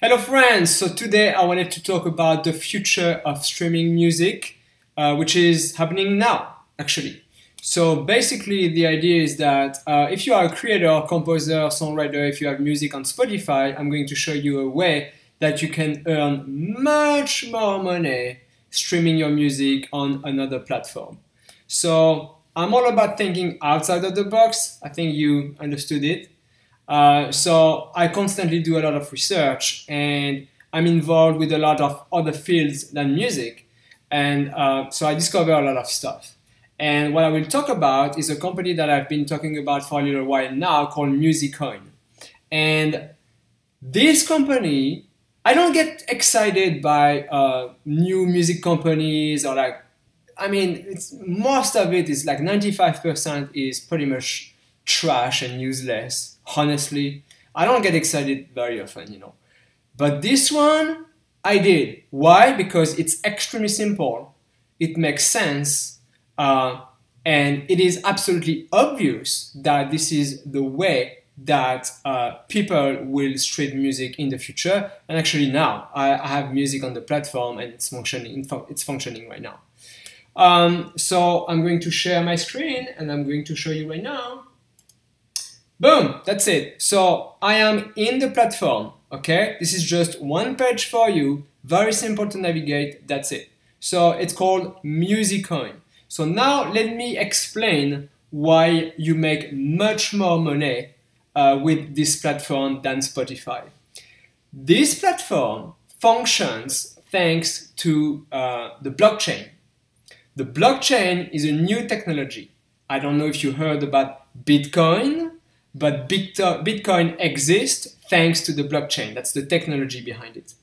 Hello friends, so today I wanted to talk about the future of streaming music, which is happening now, actually. So basically the idea is that if you are a creator, composer, songwriter, if you have music on Spotify, I'm going to show you a way that you can earn much more money streaming your music on another platform. So I'm all about thinking outside of the box. I think you understood it. So I constantly do a lot of research and I'm involved with a lot of other fields than music. And so I discover a lot of stuff. And what I will talk about is a company that I've been talking about for a little while now called Musicoin. And this company, I don't get excited by new music companies or most of it is like 95% is pretty much trash and useless. Honestly, I don't get excited very often, But this one, I did. Why? Because it's extremely simple. It makes sense. And it is absolutely obvious that this is the way that people will stream music in the future. And actually now, I have music on the platform and it's functioning right now. So I'm going to share my screen and I'm going to show you right now. Boom, that's it. So I am in the platform, okay? This is just one page for you, very simple to navigate, that's it. So it's called Musicoin. So now let me explain why you make much more money with this platform than Spotify. This platform functions thanks to the blockchain. The blockchain is a new technology. I don't know if you heard about Bitcoin, but Bitcoin exists thanks to the blockchain. That's the technology behind it.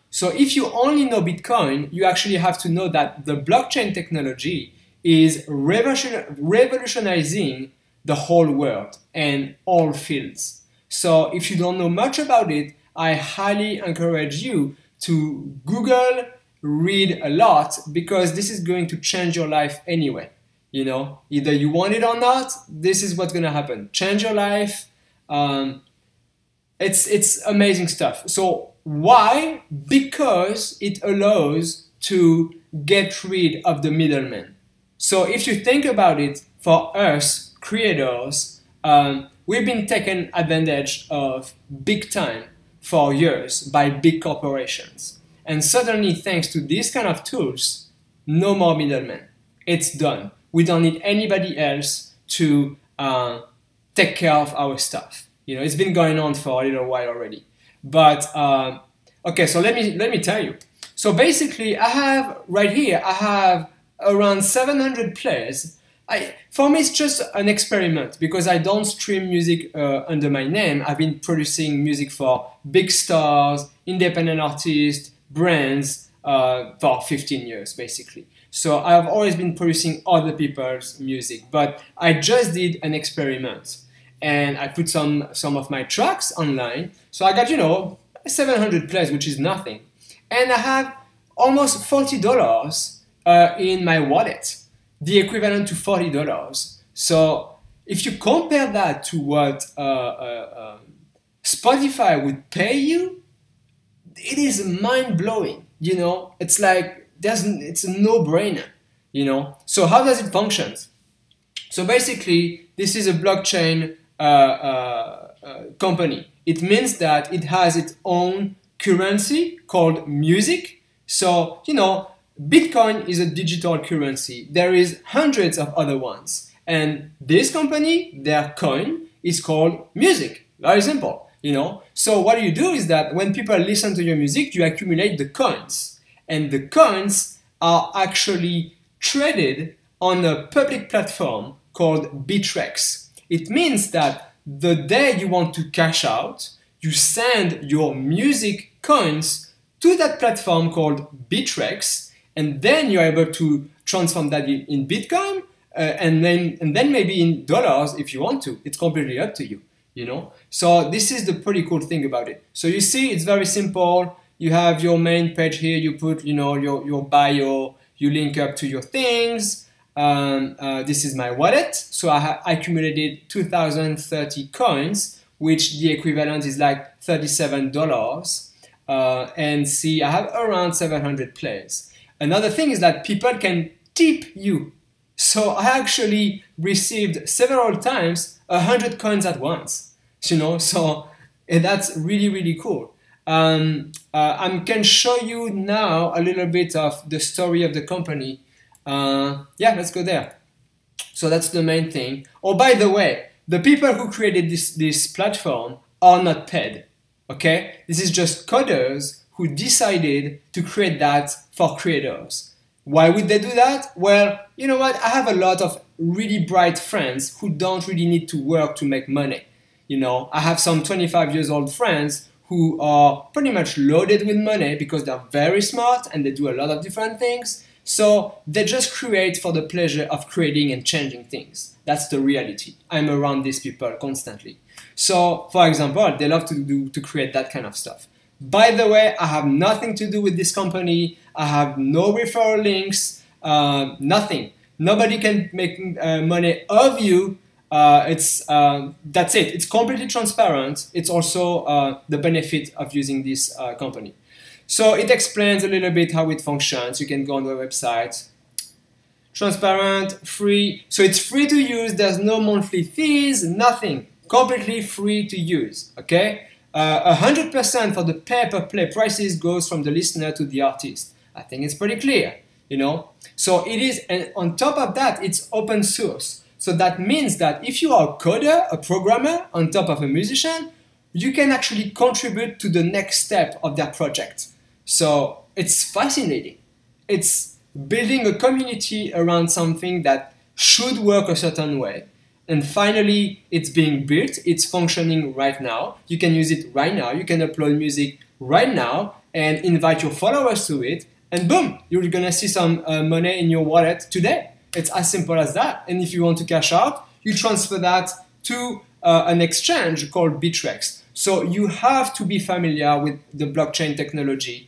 So if you only know Bitcoin, you actually have to know that the blockchain technology is revolutionizing the whole world and all fields. So if you don't know much about it, I highly encourage you to Google, read a lot, because this is going to change your life anyway. Either you want it or not, this is what's going to happen. Change your life. It's amazing stuff. So why? Because it allows to get rid of the middlemen. So if you think about it, for us creators, we've been taken advantage of big time for years by big corporations. And suddenly, thanks to these kind of tools, no more middlemen. It's done. We don't need anybody else to take care of our stuff. It's been going on for a little while already. But okay, so let me tell you. So basically, I have around 700 plays. For me, it's just an experiment because I don't stream music under my name. I've been producing music for big stars, independent artists, brands for 15 years, basically. So I've always been producing other people's music, but I just did an experiment and I put some of my tracks online. So I got, 700 plays, which is nothing. And I have almost $40 in my wallet, the equivalent to $40. So if you compare that to what Spotify would pay you, it is mind-blowing, It's like, it's a no-brainer, So how does it function? So basically, this is a blockchain company. It means that it has its own currency called music. So, Bitcoin is a digital currency. There is hundreds of other ones. And this company, their coin, is called music. Very simple, So what you do is that when people listen to your music, you accumulate the coins. And the coins are actually traded on a public platform called Bittrex. It means that the day you want to cash out, you send your music coins to that platform called Bittrex, and then you're able to transform that in Bitcoin, and then maybe in dollars if you want to. It's completely up to you, So this is the pretty cool thing about it. So you see, it's very simple. You have your main page here, you put, your bio, you link up to your things. This is my wallet. So I accumulated 2030 coins, which the equivalent is like $37. And see, I have around 700 plays. Another thing is that people can tip you. So I actually received several times 100 coins at once, you know, so that's really, really cool. I can show you now a little bit of the story of the company. Yeah, let's go there. So that's the main thing. Oh, by the way, the people who created this platform are not paid, okay? This is just coders who decided to create that for creators. Why would they do that? Well, you know what? I have a lot of really bright friends who don't really need to work to make money. You know, I have some 25 years old friends who are pretty much loaded with money because they're very smart and they do a lot of different things. So they just create for the pleasure of creating and changing things. That's the reality. I'm around these people constantly. So, for example, they love to create that kind of stuff. By the way, I have nothing to do with this company. I have no referral links, nothing. Nobody can make money of you. That's it. It's completely transparent. It's also the benefit of using this company. So it explains a little bit how it functions. You can go on the website. Transparent, free. So it's free to use. There's no monthly fees, nothing. Completely free to use, okay? 100% for the pay-per-play prices goes from the listener to the artist. I think it's pretty clear, you know? So it is, and on top of that, it's open source. So that means that if you are a coder, a programmer, on top of a musician, you can actually contribute to the next step of their project. So it's fascinating. It's building a community around something that should work a certain way. And finally, it's being built. It's functioning right now. You can use it right now. You can upload music right now and invite your followers to it. And boom, you're going to see some money in your wallet today. It's as simple as that. And if you want to cash out, you transfer that to an exchange called Bittrex. So you have to be familiar with the blockchain technology.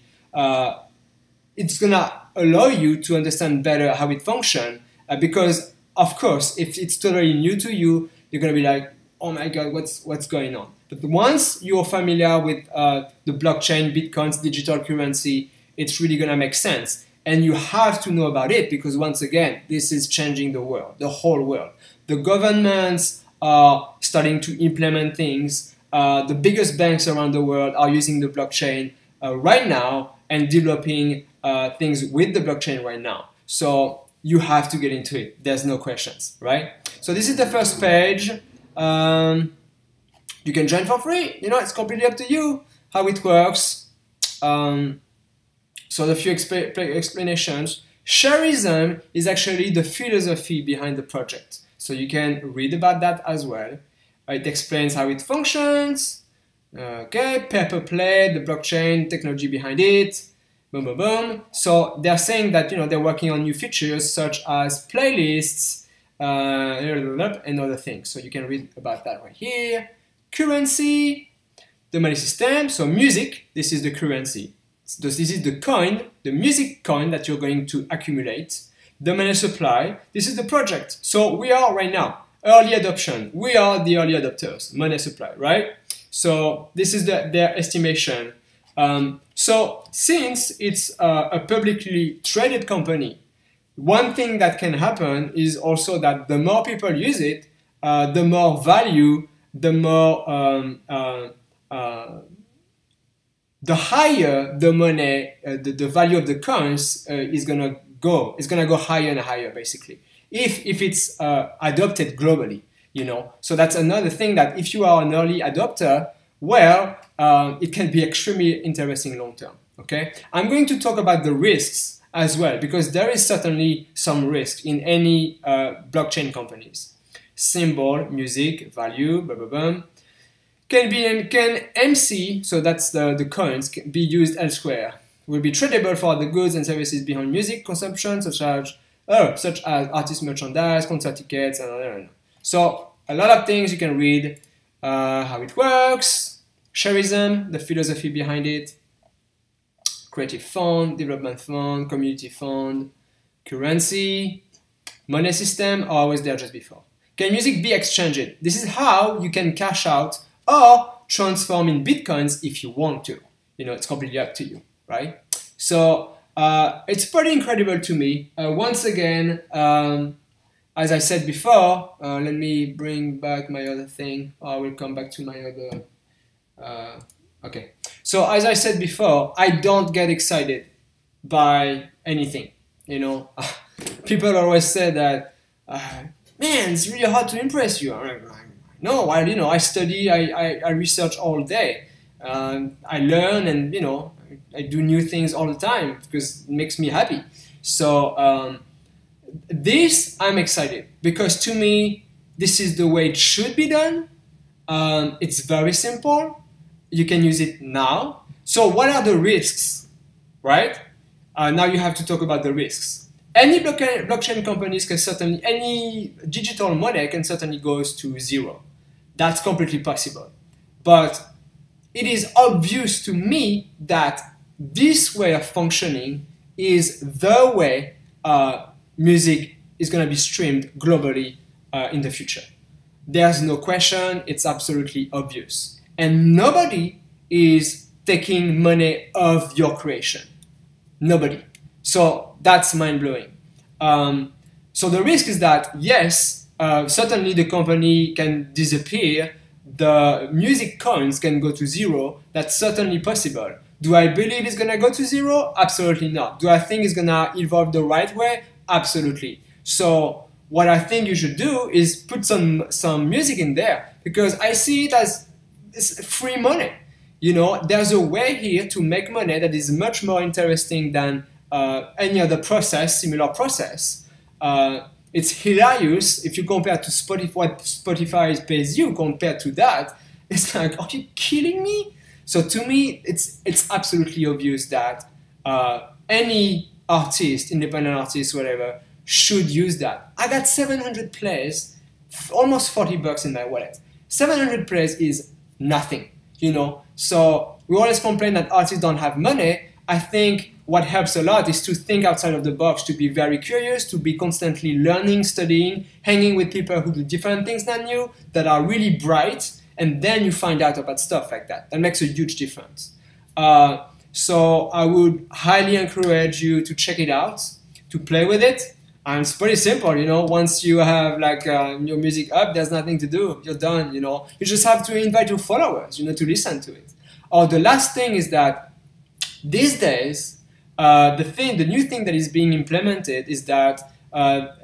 It's going to allow you to understand better how it functions because, of course, if it's totally new to you, you're going to be like, oh my God, what's going on? But once you're familiar with the blockchain, Bitcoin's digital currency, it's really going to make sense. And you have to know about it because, once again, this is changing the world, the whole world. The governments are starting to implement things. The biggest banks around the world are using the blockchain right now and developing things with the blockchain right now. So you have to get into it. There's no questions, right? So this is the first page. You can join for free. You know, it's completely up to you how it works. So the few explanations. Shareism is actually the philosophy behind the project. So you can read about that as well. It explains how it functions. Okay, pay-per-play, the blockchain technology behind it. Boom, boom, boom. So they're saying that, you know, they're working on new features such as playlists and other things. So you can read about that right here. Currency, the money system. So music, this is the currency. So this is the coin, the music coin that you're going to accumulate. The money supply, this is the project. So we are right now, early adoption. We are the early adopters, money supply, right? So this is their estimation. So since it's a publicly traded company, one thing that can happen is also that the more people use it, the more value, the more the higher the money, the value of the coins is gonna go. It's gonna go higher and higher, basically. If it's adopted globally, you know. So that's another thing that if you are an early adopter, well, it can be extremely interesting long term. Okay, I'm going to talk about the risks as well because there is certainly some risk in any blockchain companies. Symbol, music, value, blah blah blah. Can MC, so that's the coins, can be used elsewhere. Will be tradable for the goods and services behind music consumption, such as artist merchandise, concert tickets, and so a lot of things you can read how it works, shareism, the philosophy behind it, creative fund, development fund, community fund, currency, money system are always there just before. Can music be exchanged? This is how you can cash out or transform in Bitcoins if you want to. You know, it's completely up to you, right? So it's pretty incredible to me. Once again, as I said before, let me bring back my other thing. I will come back to my other. Okay. So as I said before, I don't get excited by anything. You know, people always say that, man, it's really hard to impress you. No, I study, I research all day. I learn, and I do new things all the time because it makes me happy. So this, I'm excited because to me, this is the way it should be done. It's very simple. You can use it now. So what are the risks, right? Now you have to talk about the risks. Any blockchain companies can certainly, any digital money can certainly go to zero. That's completely possible. But it is obvious to me that this way of functioning is the way music is going to be streamed globally in the future. There's no question, it's absolutely obvious. And nobody is taking money of your creation. Nobody. So that's mind-blowing. So the risk is that, yes, certainly the company can disappear, the music coins can go to zero, that's certainly possible. Do I believe it's going to go to zero? Absolutely not. Do I think it's going to evolve the right way? Absolutely. So what I think you should do is put some music in there, because I see it as it's free money. There's a way here to make money that is much more interesting than any other process, similar process. It's hilarious if you compare to Spotify, what Spotify pays you compared to that. It's like, are you kidding me? So to me, it's absolutely obvious that any artist, independent artist, whatever, should use that. I got 700 plays, almost 40 bucks in my wallet. 700 plays is nothing, So we always complain that artists don't have money. I think what helps a lot is to think outside of the box, to be very curious, to be constantly learning, studying, hanging with people who do different things than you, that are really bright, and then you find out about stuff like that. That makes a huge difference. So I would highly encourage you to check it out, to play with it. And it's pretty simple, once you have your music up, there's nothing to do, you're done, You just have to invite your followers, to listen to it. Or the last thing is that these days, the new thing that is being implemented is that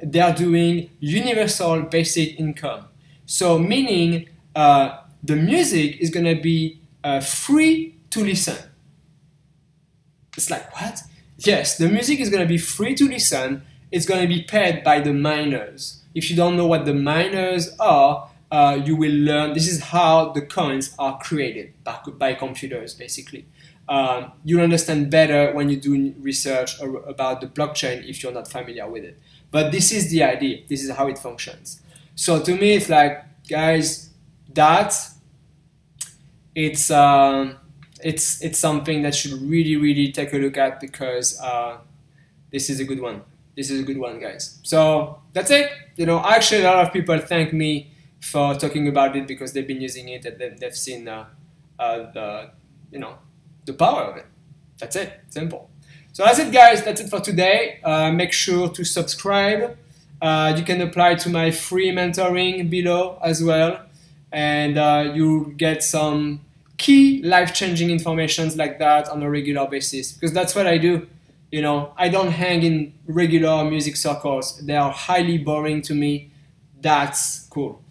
they are doing universal basic income. So meaning the music is going to be free to listen. It's like, what? Yes, the music is going to be free to listen. It's going to be paid by the miners. If you don't know what the miners are, you will learn. This is how the coins are created by computers, basically. You'll understand better when you do research about the blockchain if you're not familiar with it. But this is the idea. This is how it functions. So to me, it's like, guys, it's something that should really take a look at, because this is a good one. This is a good one, guys. So that's it. Actually, a lot of people thank me for talking about it because they've been using it and they've seen the power of it. That's it. Simple. So that's it, guys. That's it for today. Make sure to subscribe. You can apply to my free mentoring below as well, and you'll get some key life-changing information like that on a regular basis, because that's what I do. I don't hang in regular music circles. They are highly boring to me. That's cool.